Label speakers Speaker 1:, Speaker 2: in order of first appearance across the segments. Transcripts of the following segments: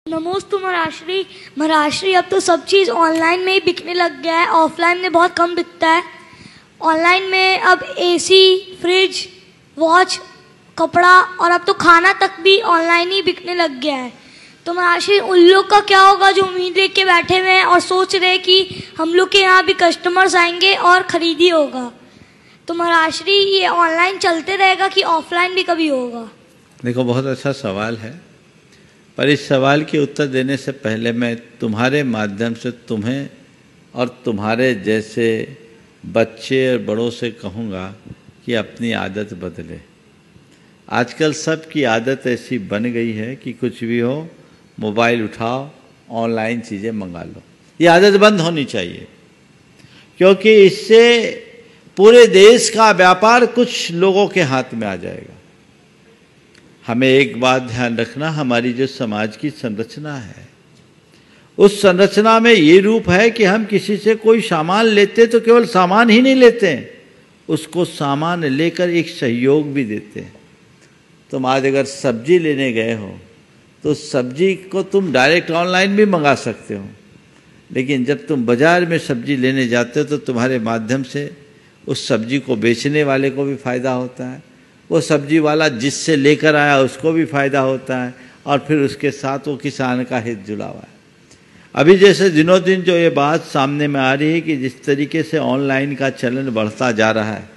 Speaker 1: नमोस्तु महाराष्ट्री। महाराष्ट्री अब तो सब चीज़ ऑनलाइन में ही बिकने लग गया है, ऑफलाइन में बहुत कम बिकता है। ऑनलाइन में अब एसी, फ्रिज, वॉच, कपड़ा और अब तो खाना तक भी ऑनलाइन ही बिकने लग गया है। तो महाराष्ट्री उन लोग का क्या होगा जो उम्मीद लेके के बैठे हुए हैं और सोच रहे हैं कि हम लोग के यहाँ भी कस्टमर्स आएंगे और ख़रीदी होगा। तो महाराष्ट्री ये ऑनलाइन चलते रहेगा कि ऑफलाइन भी कभी होगा?
Speaker 2: देखो, बहुत अच्छा सवाल है, पर इस सवाल के उत्तर देने से पहले मैं तुम्हारे माध्यम से तुम्हें और तुम्हारे जैसे बच्चे और बड़ों से कहूँगा कि अपनी आदत बदले। आजकल सबकी आदत ऐसी बन गई है कि कुछ भी हो, मोबाइल उठाओ, ऑनलाइन चीज़ें मंगा लो। ये आदत बंद होनी चाहिए, क्योंकि इससे पूरे देश का व्यापार कुछ लोगों के हाथ में आ जाएगा। हमें एक बात ध्यान रखना, हमारी जो समाज की संरचना है, उस संरचना में ये रूप है कि हम किसी से कोई सामान लेते तो केवल सामान ही नहीं लेते हैं, उसको सामान लेकर एक सहयोग भी देते हैं। तुम आज अगर सब्जी लेने गए हो तो सब्जी को तुम डायरेक्ट ऑनलाइन भी मंगा सकते हो, लेकिन जब तुम बाज़ार में सब्जी लेने जाते हो तो तुम्हारे माध्यम से उस सब्जी को बेचने वाले को भी फ़ायदा होता है, वो सब्जी वाला जिससे लेकर आया उसको भी फ़ायदा होता है, और फिर उसके साथ वो किसान का हित जुड़ा हुआ है। अभी जैसे दिनों दिन जो ये बात सामने में आ रही है कि जिस तरीके से ऑनलाइन का चलन बढ़ता जा रहा है,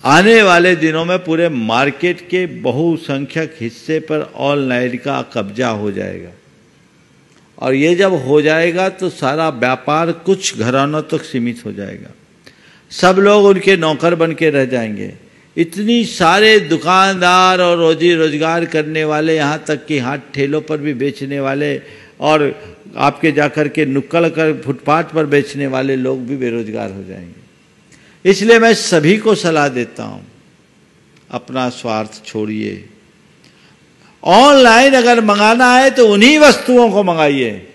Speaker 2: आने वाले दिनों में पूरे मार्केट के बहुसंख्यक हिस्से पर ऑनलाइन का कब्जा हो जाएगा, और ये जब हो जाएगा तो सारा व्यापार कुछ घरानों तक सीमित हो जाएगा। सब लोग उनके नौकर बन के रह जाएंगे। इतनी सारे दुकानदार और रोजी रोजगार करने वाले, यहाँ तक कि हाथ ठेलों पर भी बेचने वाले और आपके जाकर के नुक्कड़ कर फुटपाथ पर बेचने वाले लोग भी बेरोजगार हो जाएंगे। इसलिए मैं सभी को सलाह देता हूँ, अपना स्वार्थ छोड़िए। ऑनलाइन अगर मंगाना है तो उन्हीं वस्तुओं को मंगाइए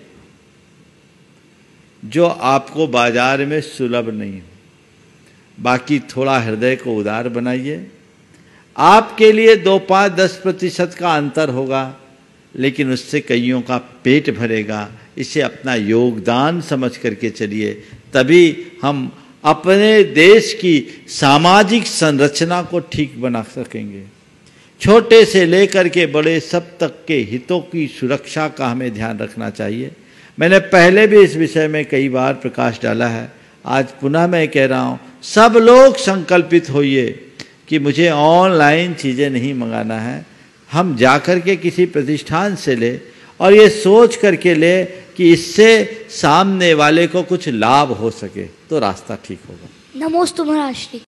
Speaker 2: जो आपको बाजार में सुलभ नहीं हो। बाकी थोड़ा हृदय को उदार बनाइए। आपके लिए 2, 5, 10% का अंतर होगा, लेकिन उससे कईयों का पेट भरेगा। इसे अपना योगदान समझ करके चलिए, तभी हम अपने देश की सामाजिक संरचना को ठीक बना सकेंगे। छोटे से लेकर के बड़े सब तक के हितों की सुरक्षा का हमें ध्यान रखना चाहिए। मैंने पहले भी इस विषय में कई बार प्रकाश डाला है, आज पुनः मैं कह रहा हूँ, सब लोग संकल्पित होइए कि मुझे ऑनलाइन चीज़ें नहीं मंगाना है। हम जाकर के किसी प्रतिष्ठान से ले और ये सोच करके ले कि इससे सामने वाले को कुछ लाभ हो सके, तो रास्ता ठीक होगा।
Speaker 1: नमोस्तु महाराष्ट्री।